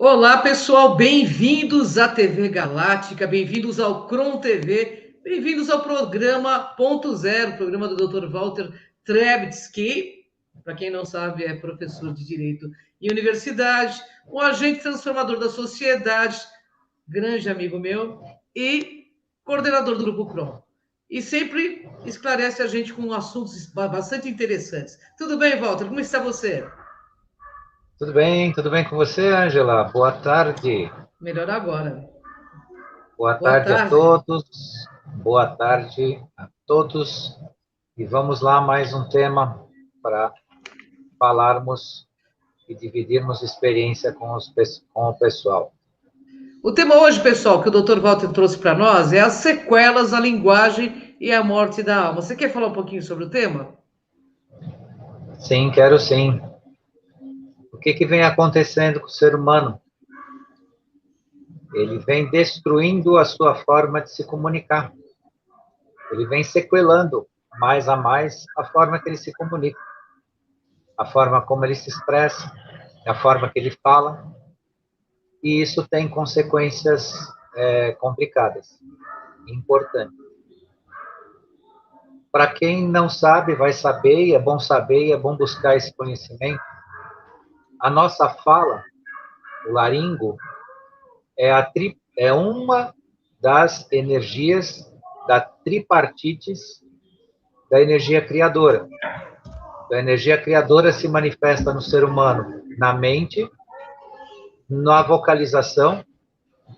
Olá, pessoal, bem-vindos à TV Galáctica, bem-vindos ao Cron TV, bem-vindos ao programa Ponto Zero, programa do Dr. Walter Trebitsky, para quem não sabe, é professor de Direito em universidade, um agente transformador da sociedade, grande amigo meu, e coordenador do Grupo Cron. E sempre esclarece a gente com assuntos bastante interessantes. Tudo bem, Walter? Como está você? Tudo bem com você, Ângela? Boa tarde. Melhor agora. Boa Boa tarde a tarde. todos. Boa tarde a todos. E vamos lá, mais um tema para falarmos e dividirmos experiência com o pessoal. O tema hoje, pessoal, que o Dr. Walter trouxe para nós é as sequelas da linguagem e a morte da alma. Você quer falar um pouquinho sobre o tema? Sim, quero sim. O que vem acontecendo com o ser humano? Ele vem destruindo a sua forma de se comunicar. Ele vem sequelando mais a mais a forma que ele se comunica, a forma como ele se expressa, a forma que ele fala, e isso tem consequências complicadas, importantes. Para quem não sabe, vai saber, e é bom buscar esse conhecimento. A nossa fala, o laringo, é uma das energias da tripartites da energia criadora. A energia criadora se manifesta no ser humano, na mente, na vocalização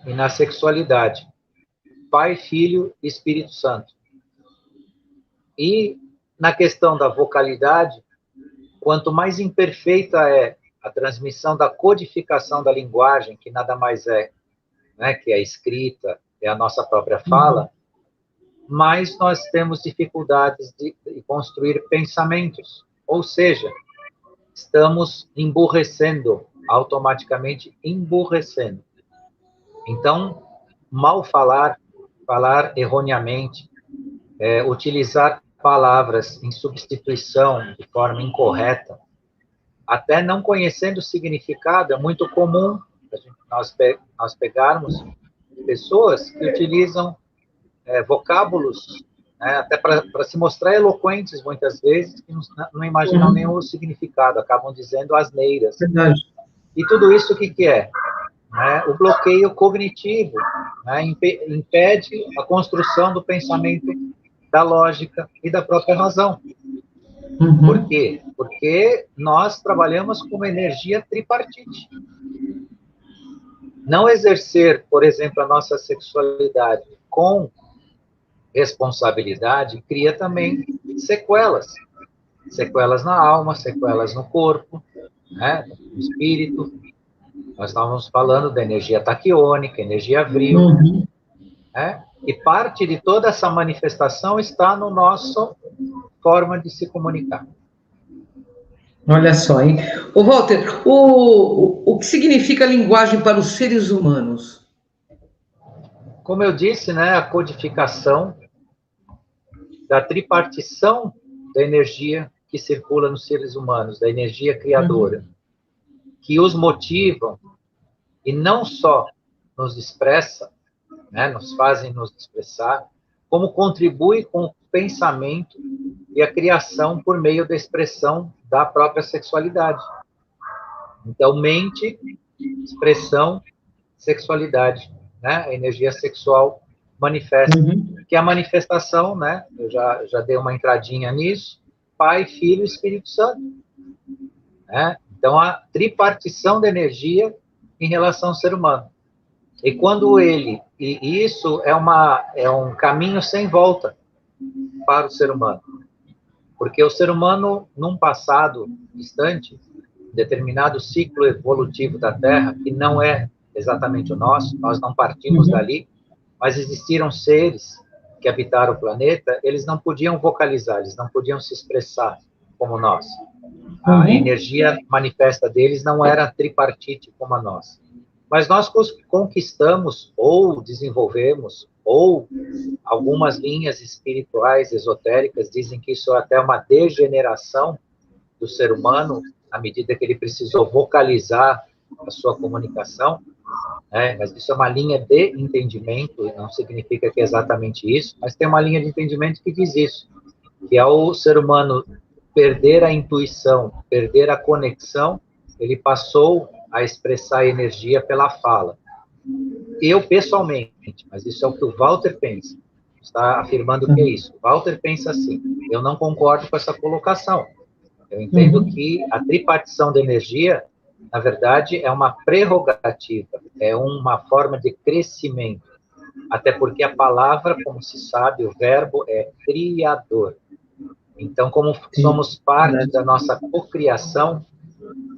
e na sexualidade. Pai, Filho e Espírito Santo. E na questão da vocalidade, quanto mais imperfeita é a transmissão da codificação da linguagem, que nada mais é, né, que é a escrita, é a nossa própria fala, mais nós temos dificuldades de construir pensamentos. Ou seja, estamos emburrecendo, automaticamente emburrecendo. Então, mal falar, falar erroneamente, utilizar palavras em substituição de forma incorreta, até não conhecendo o significado, é muito comum nós pegarmos pessoas que utilizam vocábulos, né, até para se mostrar eloquentes, muitas vezes, que não imaginam nem o significado, acabam dizendo asneiras. Verdade. E tudo isso o que é? O bloqueio cognitivo, né, impede a construção do pensamento, da lógica e da própria razão. Por quê? Porque nós trabalhamos com uma energia tripartite. Não exercer, por exemplo, a nossa sexualidade com responsabilidade cria também sequelas. Sequelas na alma, sequelas no corpo, né, no espírito. Nós estávamos falando da energia taquiônica, energia vril, né? E parte de toda essa manifestação está no nosso forma de se comunicar. Olha só, hein? Ô, Walter, o que significa linguagem para os seres humanos? Como eu disse, né, a codificação da tripartição da energia que circula nos seres humanos, da energia criadora, que os motivam e não só nos expressa, né, nos fazem nos expressar, como contribui com o pensamento e a criação por meio da expressão da própria sexualidade. Então, mente, expressão, sexualidade, né? A energia sexual manifesta, que é a manifestação, né? Eu já dei uma entradinha nisso, Pai, Filho e Espírito Santo. Né? Então, a tripartição da energia em relação ao ser humano. E quando e isso é um caminho sem volta para o ser humano. Porque o ser humano, num passado distante, determinado ciclo evolutivo da Terra, que não é exatamente o nosso, nós não partimos dali, mas existiram seres que habitaram o planeta, eles não podiam vocalizar, eles não podiam se expressar como nós. A energia manifesta deles não era tripartite como a nossa. Mas nós conquistamos ou desenvolvemos, ou algumas linhas espirituais, esotéricas, dizem que isso é até uma degeneração do ser humano, à medida que ele precisou vocalizar a sua comunicação, né? Mas isso é uma linha de entendimento, não significa que é exatamente isso, mas tem uma linha de entendimento que diz isso, que ao ser humano perder a intuição, perder a conexão, ele passou a expressar a energia pela fala. Eu, pessoalmente, mas isso é o que o Walter pensa, está afirmando que é isso. O Walter pensa assim, eu não concordo com essa colocação. Eu entendo que a tripartição da energia, na verdade, é uma prerrogativa, é uma forma de crescimento. Até porque a palavra, como se sabe, o verbo é criador. Então, como somos parte da nossa cocriação,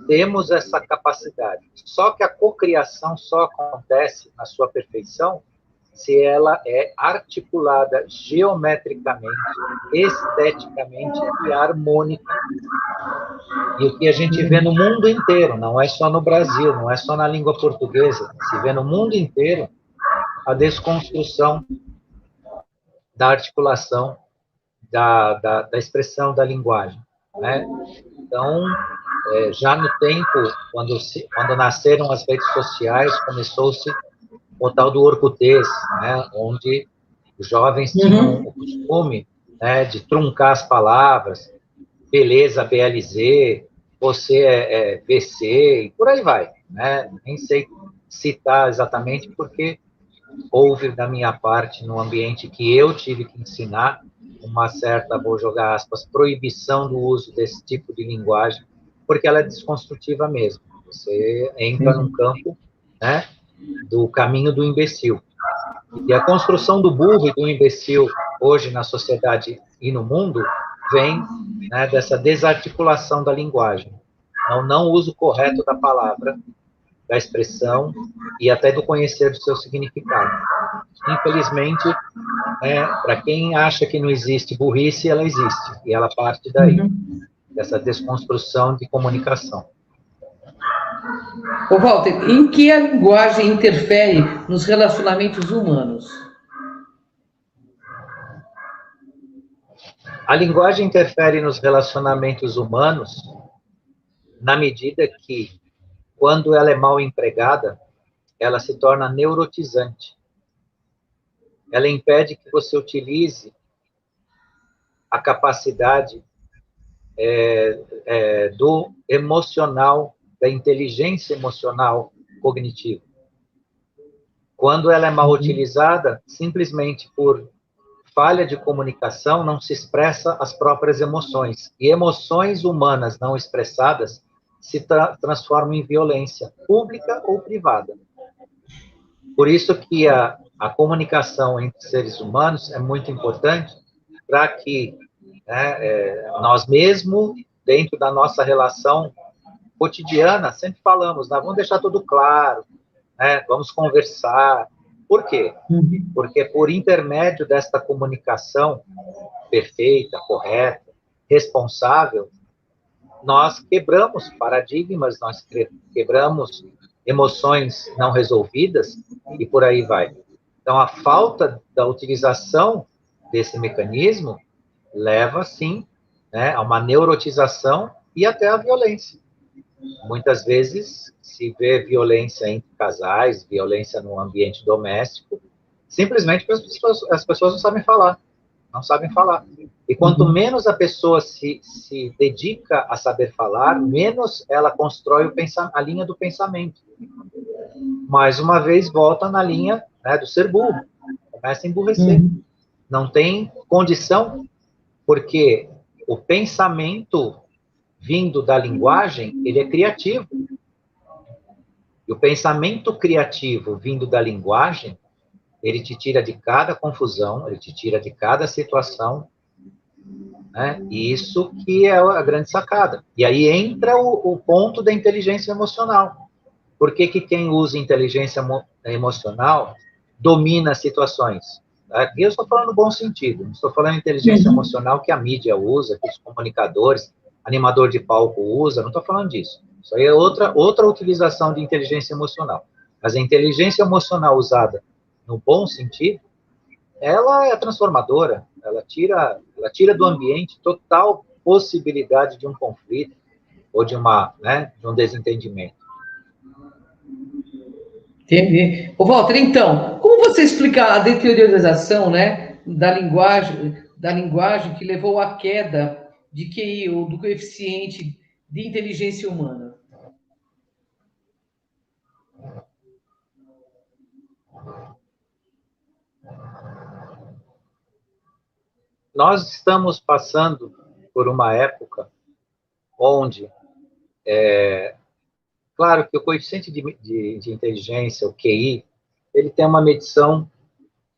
temos essa capacidade. Só que a cocriação só acontece na sua perfeição se ela é articulada geometricamente, esteticamente e harmônica. E o que a gente vê no mundo inteiro, não é só no Brasil, não é só na língua portuguesa, se vê no mundo inteiro a desconstrução da articulação, da expressão da linguagem, né? Então, já no tempo, quando nasceram as redes sociais, começou-se o tal do Orkutês, né? Onde os jovens tinham o costume, né, de truncar as palavras, beleza, BLZ, você é VC, e por aí vai, né? Nem sei citar exatamente, porque houve da minha parte, no ambiente que eu tive que ensinar, uma certa, vou jogar aspas, proibição do uso desse tipo de linguagem, porque ela é desconstrutiva mesmo. Você entra num campo, né, do caminho do imbecil. E a construção do burro e do imbecil hoje na sociedade e no mundo vem, né, dessa desarticulação da linguagem. Não uso correto da palavra, da expressão e até do conhecer do seu significado. Infelizmente, para quem acha que não existe burrice, ela existe. E ela parte daí, dessa desconstrução de comunicação. Ô, Walter, em que a linguagem interfere nos relacionamentos humanos? A linguagem interfere nos relacionamentos humanos na medida que, quando ela é mal empregada, ela se torna neurotizante. Ela impede que você utilize a capacidade do emocional, da inteligência emocional cognitiva. Quando ela é mal utilizada, simplesmente por falha de comunicação, não se expressa as próprias emoções. E emoções humanas não expressadas se transformam em violência, pública ou privada. Por isso que a comunicação entre seres humanos é muito importante para que, né, nós mesmo, dentro da nossa relação cotidiana, sempre falamos, né, vamos deixar tudo claro, né, vamos conversar. Por quê? Porque por intermédio desta comunicação perfeita, correta, responsável, nós quebramos paradigmas, nós quebramos emoções não resolvidas e por aí vai. Então, a falta da utilização desse mecanismo leva, sim, né, a uma neurotização e até a violência. Muitas vezes se vê violência entre casais, violência no ambiente doméstico, simplesmente porque as pessoas não sabem falar. Não sabem falar. E quanto menos a pessoa se dedica a saber falar, menos ela constrói a linha do pensamento. Mais uma vez, volta na linha, né, do ser burro. Começa a emburrecer. Não tem condição, porque o pensamento vindo da linguagem, ele é criativo. E o pensamento criativo vindo da linguagem, ele te tira de cada confusão, ele te tira de cada situação, né? E isso que é a grande sacada. E aí entra o ponto da inteligência emocional. Por que quem usa inteligência emocional domina situações? Aqui eu estou falando no bom sentido, não estou falando inteligência emocional que a mídia usa, que os comunicadores, animador de palco usa, não estou falando disso. Isso aí é outra utilização de inteligência emocional. Mas a inteligência emocional usada no bom sentido, ela é transformadora, ela tira do ambiente total possibilidade de um conflito ou de um desentendimento. Entendi. Ô, Walter, então, como você explica a deteriorização, né, da linguagem que levou à queda de QI, ou do coeficiente de inteligência humana? Nós estamos passando por uma época onde, claro que o coeficiente de inteligência, o QI, ele tem uma medição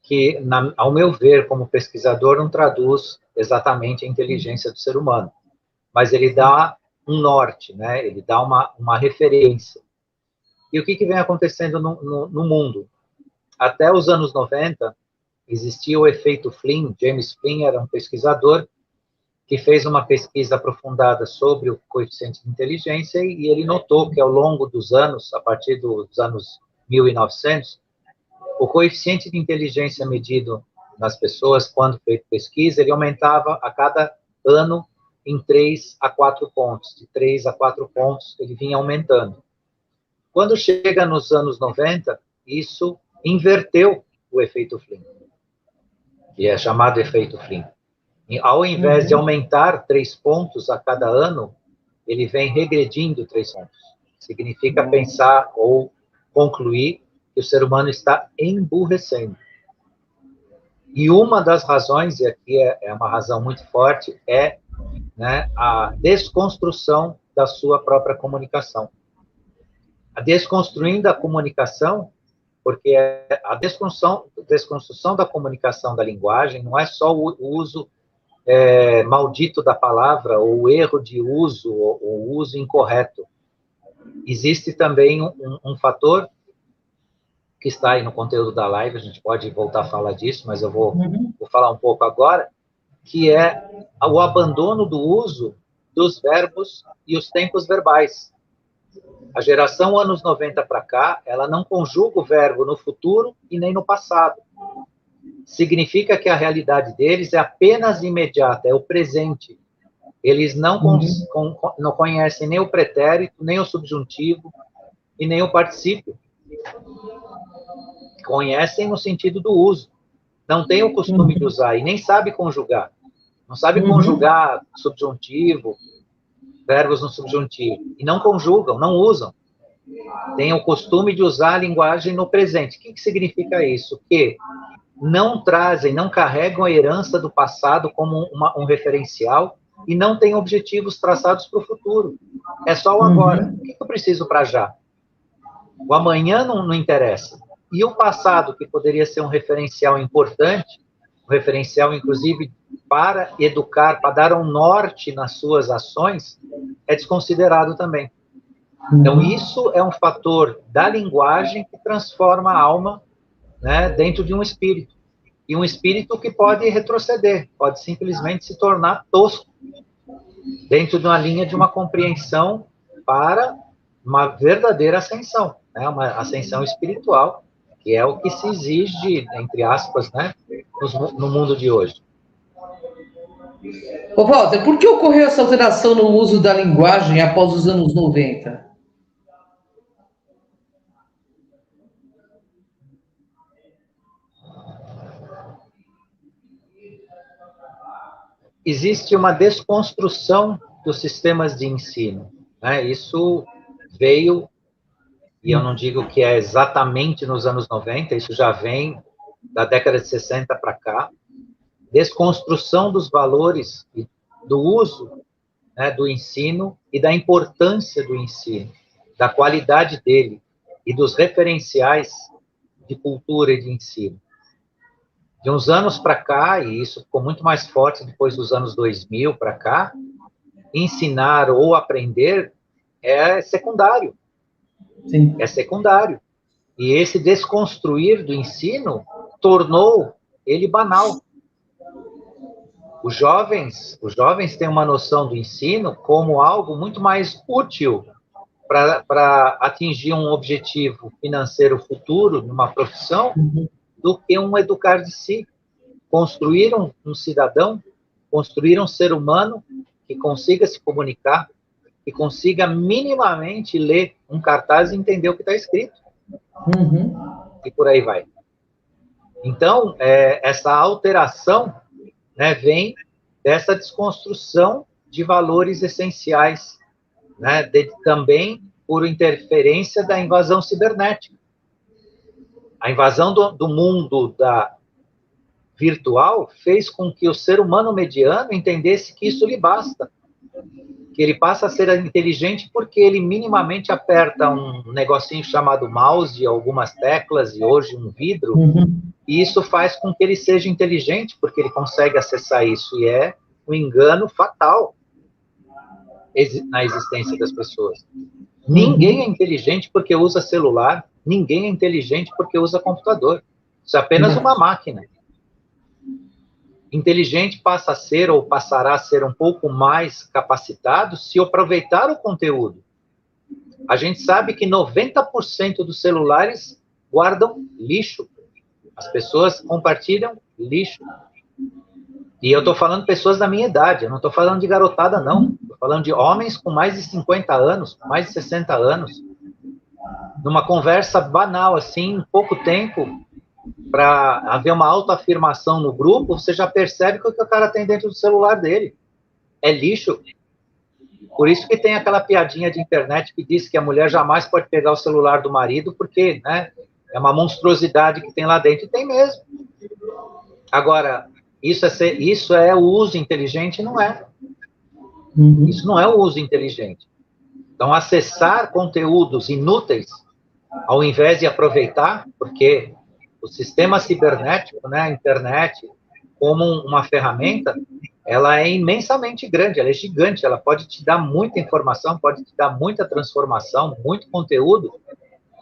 que, ao meu ver, como pesquisador, não traduz exatamente a inteligência do ser humano, mas ele dá um norte, né? Ele dá uma referência. E o que vem acontecendo no mundo? Até os anos 90, existia o efeito Flynn. James Flynn era um pesquisador que fez uma pesquisa aprofundada sobre o coeficiente de inteligência e ele notou que, ao longo dos anos, a partir dos anos 1900, o coeficiente de inteligência medido nas pessoas, quando feito pesquisa, ele aumentava a cada ano em 3 a 4 pontos. De 3 a 4 pontos, ele vinha aumentando. Quando chega nos anos 90, isso inverteu o efeito Flynn, que é chamado efeito Flynn. E, ao invés de aumentar 3 pontos a cada ano, ele vem regredindo 3 pontos. Significa pensar ou concluir que o ser humano está emburrecendo. E uma das razões, e aqui é uma razão muito forte, é, né, a desconstrução da sua própria comunicação. A desconstruindo a comunicação, porque a desconstrução da comunicação, da linguagem, não é só o uso maldito da palavra, ou o erro de uso, ou o uso incorreto. Existe também um fator que está aí no conteúdo da live, a gente pode voltar a falar disso, mas eu vou falar um pouco agora, que é o abandono do uso dos verbos e os tempos verbais. A geração anos 90 para cá, ela não conjuga o verbo no futuro e nem no passado. Significa que a realidade deles é apenas imediata, é o presente. Eles não conhecem nem o pretérito, nem o subjuntivo e nem o particípio. Conhecem no sentido do uso. Não tem o costume de usar e nem sabe conjugar. Não sabe conjugar subjuntivo, verbos no subjuntivo. E não conjugam, não usam. Tem o costume de usar a linguagem no presente. O que significa isso? Que não trazem, não carregam a herança do passado como um referencial e não têm objetivos traçados para o futuro. É só o agora. O que eu preciso para já? O amanhã não interessa. E o passado, que poderia ser um referencial importante, um referencial, inclusive, para educar, para dar um norte nas suas ações, é desconsiderado também. Então, isso é um fator da linguagem que transforma a alma, né, dentro de um espírito. E um espírito que pode retroceder, pode simplesmente se tornar tosco, dentro de uma linha de uma compreensão para uma verdadeira ascensão, né, uma ascensão espiritual, que é o que se exige, entre aspas, né, no mundo de hoje. Ô, Walter, por que ocorreu essa alteração no uso da linguagem após os anos 90? Existe uma desconstrução dos sistemas de ensino, né? Isso veio, e eu não digo que é exatamente nos anos 90, isso já vem da década de 60 para cá, desconstrução dos valores do uso, né, do ensino e da importância do ensino, da qualidade dele e dos referenciais de cultura e de ensino. De uns anos para cá, e isso ficou muito mais forte depois dos anos 2000 para cá, ensinar ou aprender é secundário. Sim. É secundário. E esse desconstruir do ensino tornou ele banal. Os jovens têm uma noção do ensino como algo muito mais útil para atingir um objetivo financeiro futuro numa profissão do que um educar de si. Construir um cidadão, construir um ser humano que consiga se comunicar, que consiga minimamente ler um cartaz e entender o que está escrito. E por aí vai. Então, essa alteração, né, vem dessa desconstrução de valores essenciais, né, também por interferência da invasão cibernética. A invasão do mundo virtual fez com que o ser humano mediano entendesse que isso lhe basta, que ele passa a ser inteligente porque ele minimamente aperta um negocinho chamado mouse, algumas teclas e hoje um vidro, e isso faz com que ele seja inteligente, porque ele consegue acessar isso, e é um engano fatal na existência das pessoas. Ninguém é inteligente porque usa celular, ninguém é inteligente porque usa computador. Isso é apenas uma máquina. Inteligente passa a ser, ou passará a ser um pouco mais capacitado se aproveitar o conteúdo. A gente sabe que 90% dos celulares guardam lixo. As pessoas compartilham lixo. E eu estou falando de pessoas da minha idade, eu não estou falando de garotada, não. Estou falando de homens com mais de 50 anos, com mais de 60 anos. Numa conversa banal, assim, em pouco tempo, para haver uma autoafirmação no grupo, você já percebe que o que o cara tem dentro do celular dele é lixo. Por isso que tem aquela piadinha de internet que diz que a mulher jamais pode pegar o celular do marido, porque, né, é uma monstruosidade que tem lá dentro, e tem mesmo. Agora, isso é o uso inteligente? Não é. Isso não é o uso inteligente. Então, acessar conteúdos inúteis, ao invés de aproveitar, porque o sistema cibernético, né, a internet, como uma ferramenta, ela é imensamente grande, ela é gigante, ela pode te dar muita informação, pode te dar muita transformação, muito conteúdo.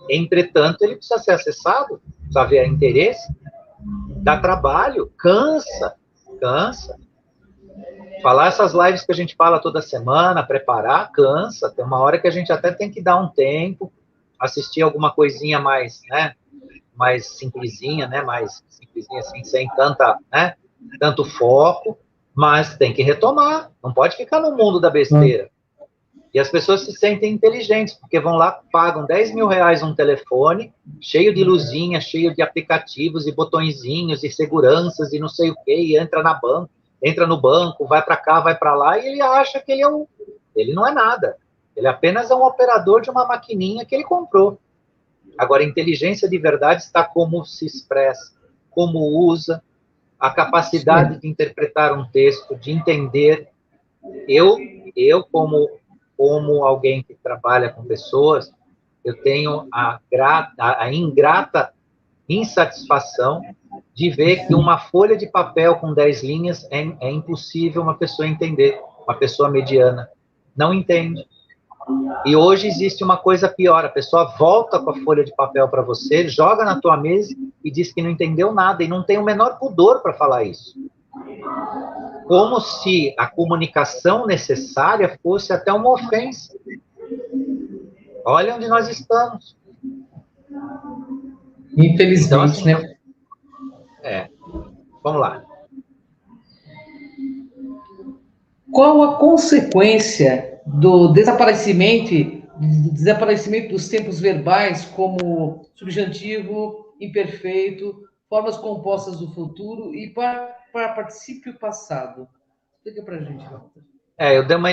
Entretanto, ele precisa ser acessado, precisa haver interesse, dá trabalho, cansa. Falar essas lives que a gente fala toda semana, preparar, cansa. Tem uma hora que a gente até tem que dar um tempo, assistir alguma coisinha mais, né, mais simplesinha, né, mais simplesinha assim, sem tanto foco, mas tem que retomar, não pode ficar no mundo da besteira. E as pessoas se sentem inteligentes, porque vão lá, pagam 10 mil reais um telefone, cheio de luzinha, cheio de aplicativos e botõezinhos e seguranças e não sei o quê, e entra no banco, vai para cá, vai para lá, e ele acha que ele não é nada. Ele apenas é um operador de uma maquininha que ele comprou. Agora, a inteligência de verdade está como se expressa, como usa, a capacidade de interpretar um texto, de entender. Eu como alguém que trabalha com pessoas, eu tenho a ingrata insatisfação de ver que uma folha de papel com 10 linhas é impossível uma pessoa entender, uma pessoa mediana. Não entende. E hoje existe uma coisa pior, a pessoa volta com a folha de papel para você, joga na tua mesa e diz que não entendeu nada, e não tem o menor pudor para falar isso. Como se a comunicação necessária fosse até uma ofensa. Olha onde nós estamos. Infelizmente, então, assim, né? Vamos lá. Qual a consequência do desaparecimento dos tempos verbais como subjuntivo, imperfeito, formas compostas do futuro e para particípio passado? Explica para a gente, Walter. Eu dei uma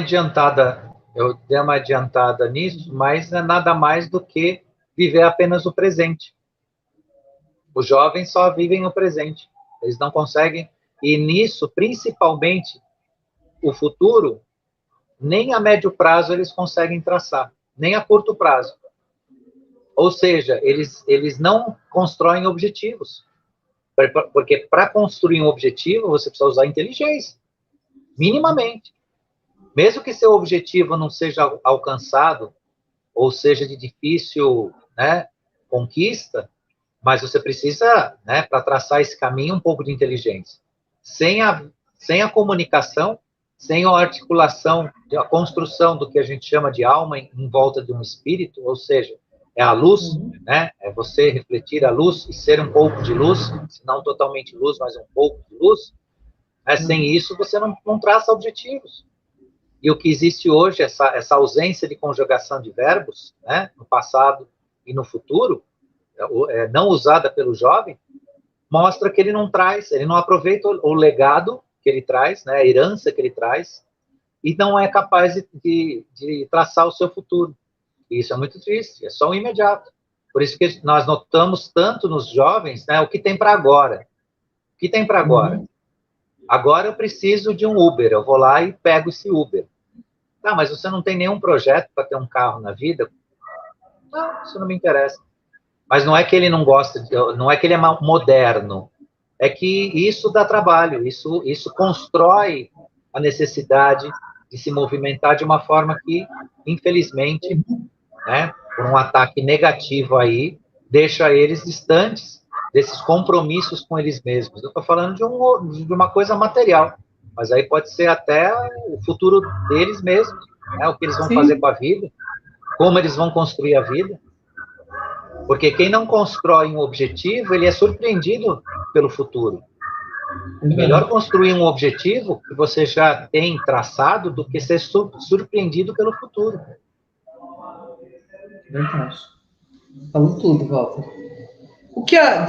adiantada nisso, mas não é nada mais do que viver apenas o presente. Os jovens só vivem o presente. Eles não conseguem, e nisso, principalmente, o futuro, nem a médio prazo eles conseguem traçar, nem a curto prazo. Ou seja, eles não constroem objetivos. Porque para construir um objetivo, você precisa usar inteligência, minimamente. Mesmo que seu objetivo não seja alcançado, ou seja de difícil, né, conquista, mas você precisa, né, para traçar esse caminho, um pouco de inteligência. Sem a comunicação, sem a articulação, a construção do que a gente chama de alma em volta de um espírito, ou seja, é a luz, né? É você refletir a luz e ser um pouco de luz, se não totalmente luz, mas um pouco de luz. Sem isso, você não traça objetivos. E o que existe hoje, essa ausência de conjugação de verbos, né, no passado e no futuro, não usada pelo jovem, mostra que ele não traz, ele não aproveita o legado que ele traz, né, a herança que ele traz, e não é capaz de traçar o seu futuro. E isso é muito triste, é só um imediato. Por isso que nós notamos tanto nos jovens, né, o que tem para agora. O que tem para agora? Uhum. Agora eu preciso de um Uber, eu vou lá e pego esse Uber. Tá, mas você não tem nenhum projeto para ter um carro na vida? Não, isso não me interessa. Mas não é que ele não gosta, não é que ele é moderno, é que isso dá trabalho, isso constrói a necessidade de se movimentar de uma forma que, infelizmente, né, por um ataque negativo aí, deixa eles distantes desses compromissos com eles mesmos. Eu estou falando de uma coisa material, mas aí pode ser até o futuro deles mesmos, né, o que eles vão fazer com a vida, como eles vão construir a vida. Porque quem não constrói um objetivo, ele é surpreendido pelo futuro. É melhor construir um objetivo que você já tem traçado do que ser surpreendido pelo futuro. Verdade. Falou tudo, Walter. O que há,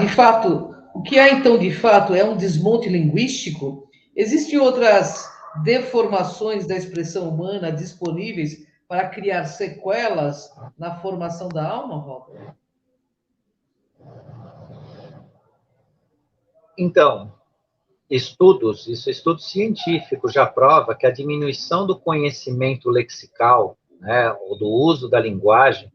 então, de fato, é um desmonte linguístico? Existem outras deformações da expressão humana disponíveis para criar sequelas na formação da alma, Walter? Então, estudos científicos já prova que a diminuição do conhecimento lexical, né, ou do uso da linguagem,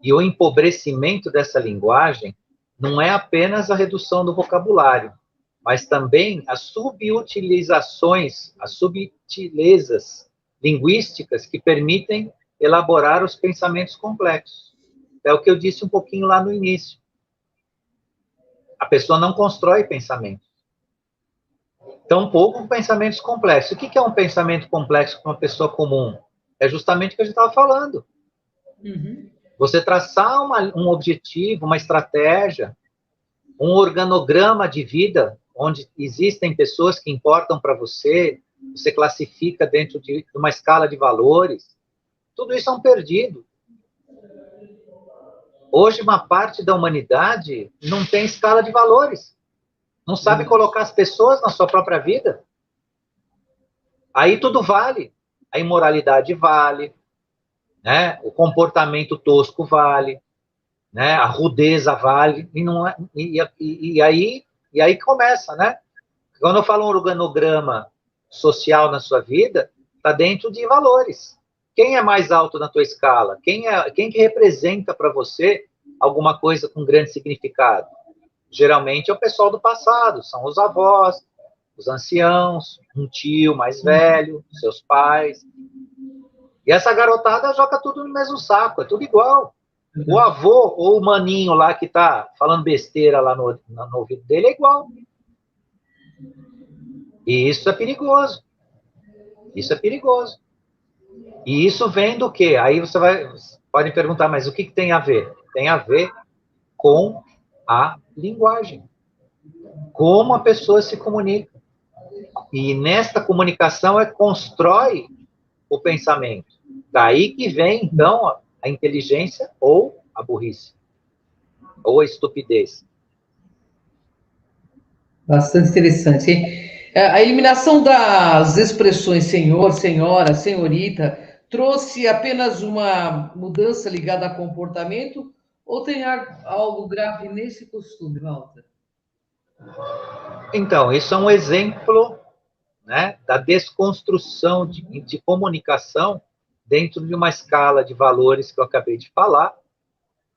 e o empobrecimento dessa linguagem não é apenas a redução do vocabulário, mas também as subutilizações, as subtilezas linguísticas que permitem elaborar os pensamentos complexos. É o que eu disse um pouquinho lá no início. A pessoa não constrói pensamentos. Tampouco pensamentos complexos. O que é um pensamento complexo para uma pessoa comum? É justamente o que a gente estava falando. Uhum. Você traçar um objetivo, uma estratégia, um organograma de vida, onde existem pessoas que importam para você, você classifica dentro de uma escala de valores, tudo isso é um perdido. Hoje, uma parte da humanidade não tem escala de valores, não sabe colocar as pessoas na sua própria vida. Aí tudo vale. A imoralidade vale, né? O comportamento tosco vale, né? A rudeza vale, e aí começa, né? Quando eu falo um organograma social na sua vida, está dentro de valores. Quem é mais alto na tua escala? Quem que representa para você alguma coisa com grande significado? Geralmente é o pessoal do passado, são os avós, os anciãos, um tio mais velho, seus pais. E essa garotada joga tudo no mesmo saco, é tudo igual. O avô ou o maninho lá que tá falando besteira lá no ouvido dele é igual. E isso é perigoso. Isso é perigoso. E isso vem do quê? Aí você pode perguntar, mas o que tem a ver? Tem a ver com a linguagem. Como a pessoa se comunica. E nesta comunicação constrói o pensamento. Daí que vem, então, a inteligência ou a burrice. Ou a estupidez. Bastante interessante, hein? A eliminação das expressões senhor, senhora, senhorita trouxe apenas uma mudança ligada a comportamento ou tem algo grave nesse costume, Walter? Então, isso é um exemplo, né, da desconstrução de comunicação dentro de uma escala de valores que eu acabei de falar,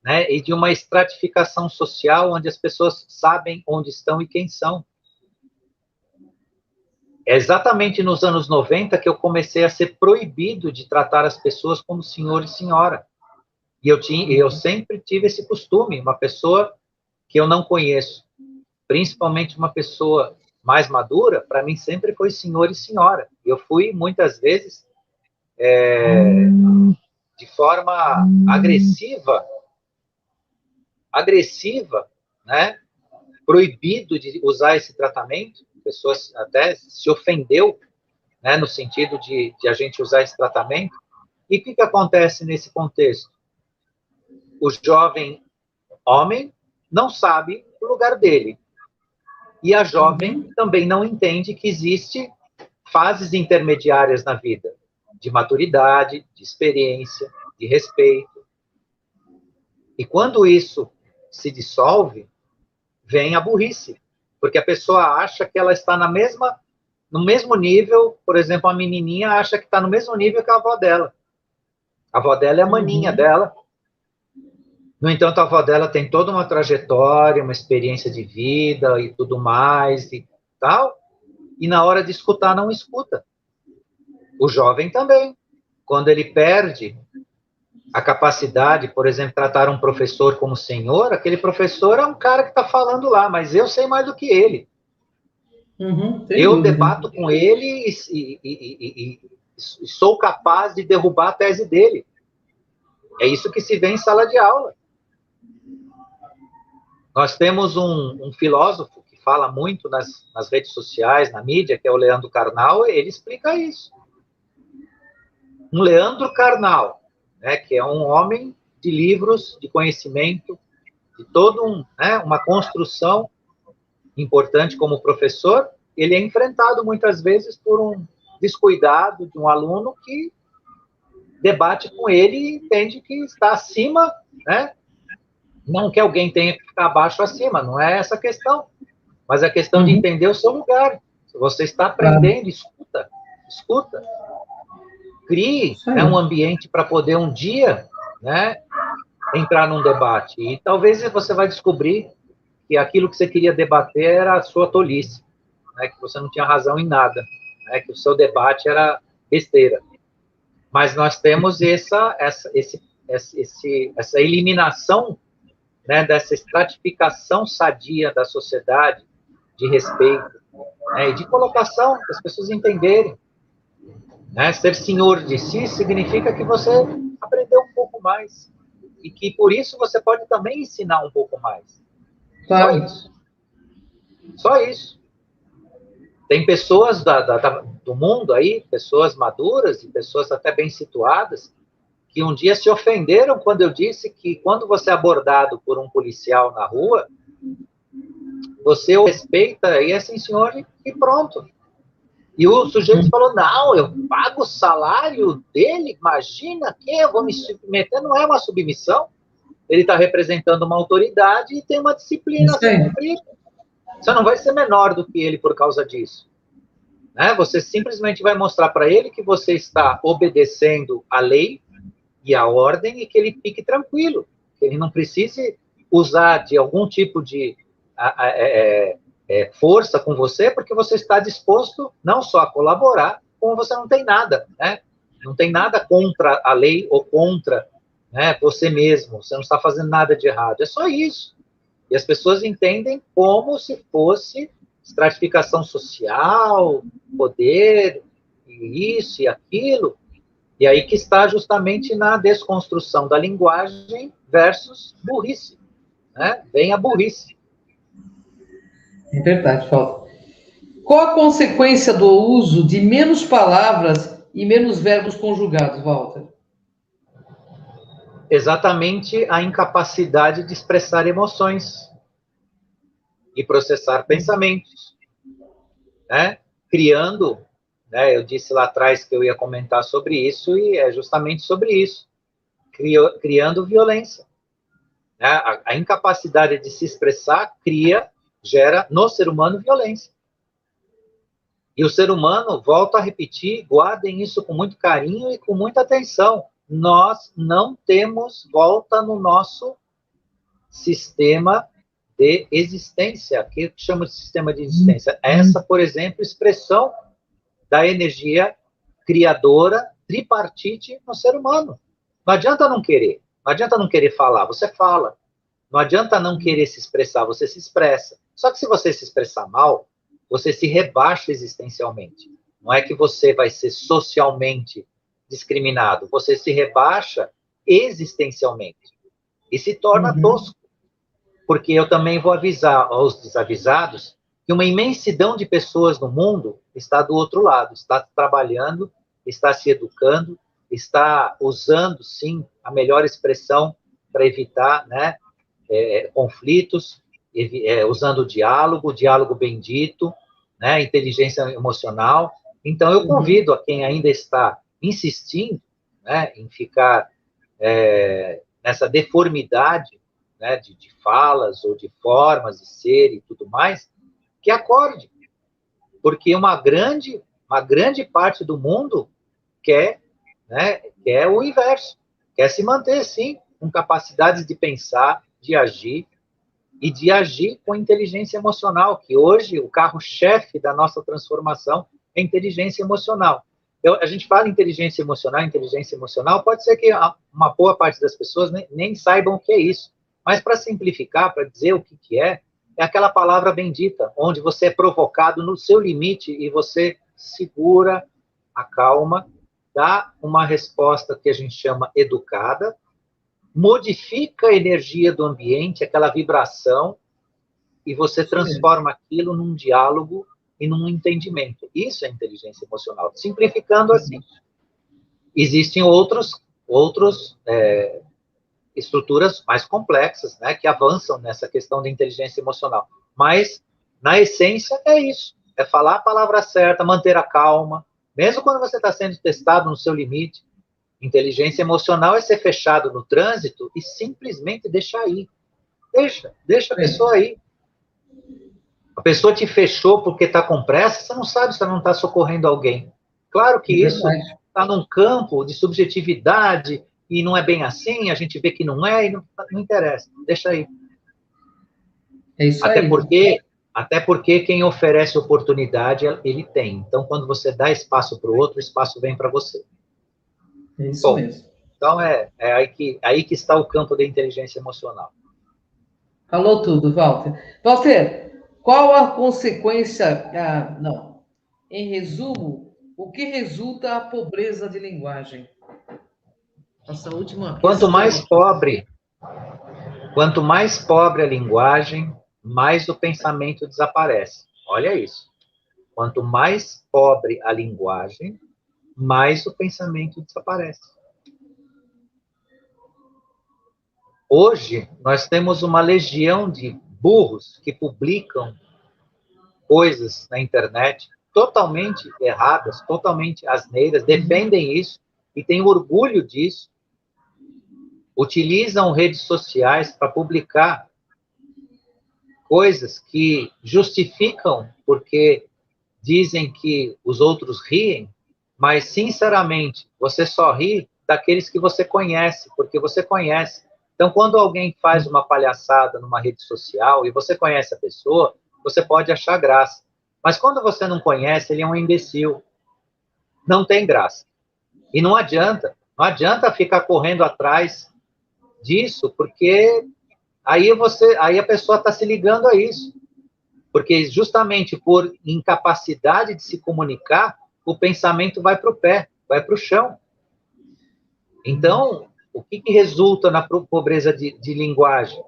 né, e de uma estratificação social onde as pessoas sabem onde estão e quem são. É exatamente nos anos 90 que eu comecei a ser proibido de tratar as pessoas como senhor e senhora. E eu sempre tive esse costume, uma pessoa que eu não conheço, principalmente uma pessoa mais madura, para mim sempre foi senhor e senhora. Eu fui, muitas vezes, de forma agressiva, né? Proibido de usar esse tratamento. Pessoas até se ofendeu, né? No sentido de a gente usar esse tratamento. E o que acontece nesse contexto? O jovem homem não sabe o lugar dele. E a jovem também não entende que existe fases intermediárias na vida, de maturidade, de experiência, de respeito. E quando isso se dissolve, vem a burrice, porque a pessoa acha que ela está no mesmo nível, por exemplo, a menininha acha que está no mesmo nível que a avó dela. A avó dela é a maninha dela. No entanto, a avó dela tem toda uma trajetória, uma experiência de vida e tudo mais e tal, e na hora de escutar, não escuta. O jovem também. Quando ele perde a capacidade, por exemplo, tratar um professor como senhor, aquele professor é um cara que está falando lá, mas eu sei mais do que ele. Eu debato com ele e sou capaz de derrubar a tese dele. É isso que se vê em sala de aula. Nós temos um filósofo que fala muito nas redes sociais, na mídia, que é o Leandro Carnal, ele explica isso. Um Leandro Carnal, né, que é um homem de livros, de conhecimento, de toda uma construção importante como professor, ele é enfrentado muitas vezes por um descuidado de um aluno que debate com ele e entende que está acima, né? Não que alguém tenha que ficar abaixo ou acima, não é essa a questão, mas a questão de entender o seu lugar. Se você está aprendendo, escuta. Crie um ambiente para poder um dia, né, entrar num debate. E talvez você vai descobrir que aquilo que você queria debater era a sua tolice, né, que você não tinha razão em nada, né, que o seu debate era besteira. Mas nós temos essa eliminação, né, dessa estratificação sadia da sociedade, de respeito, né, e de colocação, para as pessoas entenderem. Né? Ser senhor de si significa que você aprendeu um pouco mais. E que, por isso, você pode também ensinar um pouco mais. Claro. Só isso. Só isso. Tem pessoas do mundo aí, pessoas maduras e pessoas até bem situadas, que um dia se ofenderam quando eu disse que quando você é abordado por um policial na rua, você o respeita e é assim, senhor, e pronto. E o sujeito falou, não, eu pago o salário dele, imagina que eu vou me submeter, não é uma submissão. Ele está representando uma autoridade e tem uma disciplina a ser cumprida. Você não vai ser menor do que ele por causa disso. Né? Você simplesmente vai mostrar para ele que você está obedecendo a lei e a ordem e que ele fique tranquilo, que ele não precise usar de algum tipo de força com você, porque você está disposto não só a colaborar, como você não tem nada, né? Não tem nada contra a lei ou contra, né, você mesmo, você não está fazendo nada de errado, é só isso. E as pessoas entendem como se fosse estratificação social, poder, isso e aquilo, e aí que está justamente na desconstrução da linguagem versus burrice, né? Vem a burrice. É verdade, Walter. Qual a consequência do uso de menos palavras e menos verbos conjugados, Walter? Exatamente a incapacidade de expressar emoções e processar pensamentos, né? Criando, né, eu disse lá atrás que eu ia comentar sobre isso, e é justamente sobre isso, criando violência. Né? A incapacidade de se expressar gera no ser humano violência. E o ser humano, volto a repetir, guardem isso com muito carinho e com muita atenção. Nós não temos volta no nosso sistema de existência. O que chama de sistema de existência? Essa, por exemplo, expressão da energia criadora tripartite no ser humano. Não adianta não querer. Não adianta não querer falar, você fala. Não adianta não querer se expressar, você se expressa. Só que se você se expressar mal, você se rebaixa existencialmente. Não é que você vai ser socialmente discriminado, você se rebaixa existencialmente e se torna tosco. Porque eu também vou avisar aos desavisados que uma imensidão de pessoas no mundo está do outro lado, está trabalhando, está se educando, está usando, sim, a melhor expressão para evitar, né, conflitos, usando o diálogo bendito, né, inteligência emocional. Então, eu convido a quem ainda está insistindo, né, em ficar nessa deformidade, né, de falas ou de formas de ser e tudo mais, que acorde, porque uma grande parte do mundo quer, né, quer o inverso, quer se manter, sim, com capacidades de pensar, de agir, e de agir com inteligência emocional, que hoje o carro-chefe da nossa transformação é inteligência emocional. A gente fala inteligência emocional, pode ser que uma boa parte das pessoas nem saibam o que é isso, mas para simplificar, para dizer o que é aquela palavra bendita, onde você é provocado no seu limite e você segura, acalma, dá uma resposta que a gente chama educada, modifica a energia do ambiente, aquela vibração, e você transforma aquilo num diálogo e num entendimento. Isso é inteligência emocional. Simplificando assim. Existem outros estruturas mais complexas, né, que avançam nessa questão da inteligência emocional. Mas, na essência, é isso. É falar a palavra certa, manter a calma, mesmo quando você está sendo testado no seu limite. Inteligência emocional é ser fechado no trânsito e simplesmente deixar ir. Deixa a pessoa ir. A pessoa te fechou porque está com pressa, você não sabe se ela não está socorrendo alguém. Claro que isso está num campo de subjetividade e não é bem assim, a gente vê que não é e não interessa. Deixa aí. É isso aí. Até porque quem oferece oportunidade, ele tem. Então, quando você dá espaço para o outro, o espaço vem para você. É isso mesmo. Então, é aí que está o campo da inteligência emocional. Falou tudo, Walter. Walter, qual a consequência... Em resumo, o que resulta a pobreza de linguagem? Nossa última questão. Quanto mais pobre a linguagem, mais o pensamento desaparece. Olha isso. Quanto mais pobre a linguagem, mais o pensamento desaparece. Hoje, nós temos uma legião de burros que publicam coisas na internet totalmente erradas, totalmente asneiras, defendem isso e têm orgulho disso, utilizam redes sociais para publicar coisas que justificam porque dizem que os outros riem, mas, sinceramente, você só ri daqueles que você conhece, porque você conhece. Então, quando alguém faz uma palhaçada numa rede social e você conhece a pessoa, você pode achar graça. Mas quando você não conhece, ele é um imbecil. Não tem graça. E não adianta ficar correndo atrás disso, porque aí a pessoa está se ligando a isso. Porque justamente por incapacidade de se comunicar, o pensamento vai para o pé, vai para o chão. Então, o que resulta na pobreza de linguagem?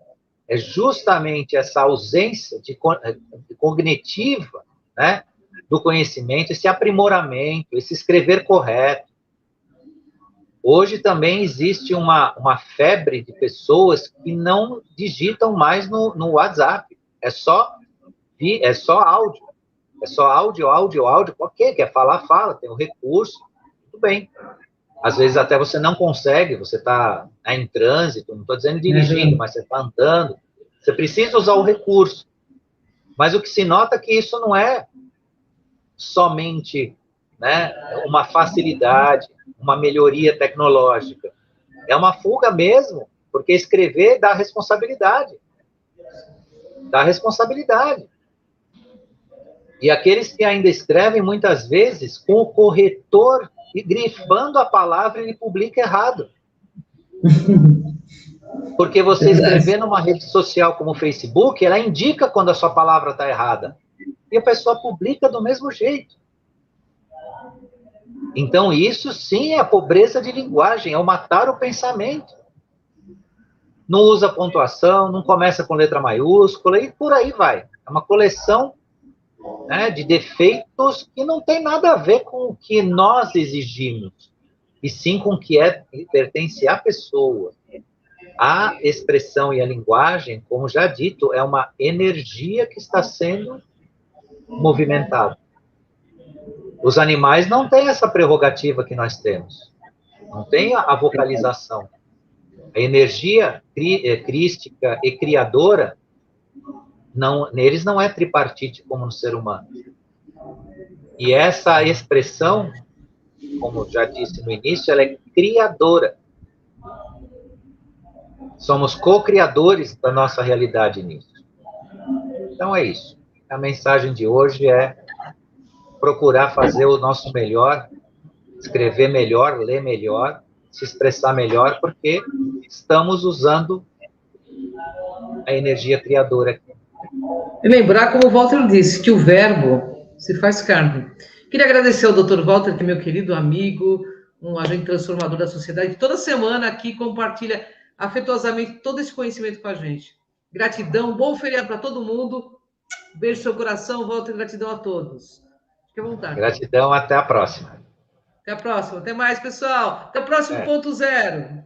É justamente essa ausência de cognitiva, né, do conhecimento, esse aprimoramento, esse escrever correto. Hoje também existe uma febre de pessoas que não digitam mais no WhatsApp. É só áudio. É só áudio. Ok, quer falar, fala, tem o recurso, tudo bem. Às vezes até você não consegue, você está em trânsito, não estou dizendo dirigindo, mas você está andando. Você precisa usar o recurso. Mas o que se nota é que isso não é somente, né, uma facilidade, uma melhoria tecnológica. É uma fuga mesmo, porque escrever dá responsabilidade. Dá responsabilidade. E aqueles que ainda escrevem, muitas vezes, com o corretor grifando a palavra, ele publica errado. Porque você escrever numa rede social como o Facebook, ela indica quando a sua palavra está errada. E a pessoa publica do mesmo jeito. Então, isso sim é a pobreza de linguagem, é o matar o pensamento. Não usa pontuação, não começa com letra maiúscula, e por aí vai. É uma coleção, né, de defeitos que não tem nada a ver com o que nós exigimos, e sim com o que pertence à pessoa. A expressão e a linguagem, como já dito, é uma energia que está sendo movimentada. Os animais não têm essa prerrogativa que nós temos. Não tem a vocalização. A energia crística e criadora, neles não é tripartite como no ser humano. E essa expressão, como já disse no início, ela é criadora. Somos co-criadores da nossa realidade nisso. Então é isso. A mensagem de hoje é procurar fazer o nosso melhor, escrever melhor, ler melhor, se expressar melhor, porque estamos usando a energia criadora aqui. E lembrar, como o Walter disse, que o verbo se faz carne. Queria agradecer ao Dr. Walter, que é meu querido amigo, um agente transformador da sociedade, que toda semana aqui compartilha afetuosamente todo esse conhecimento com a gente. Gratidão, bom feriado para todo mundo. Beijo no seu coração, Walter, gratidão a todos. Fique à vontade. Gratidão, até a próxima. Até a próxima. Até mais, pessoal. Até o próximo ponto zero.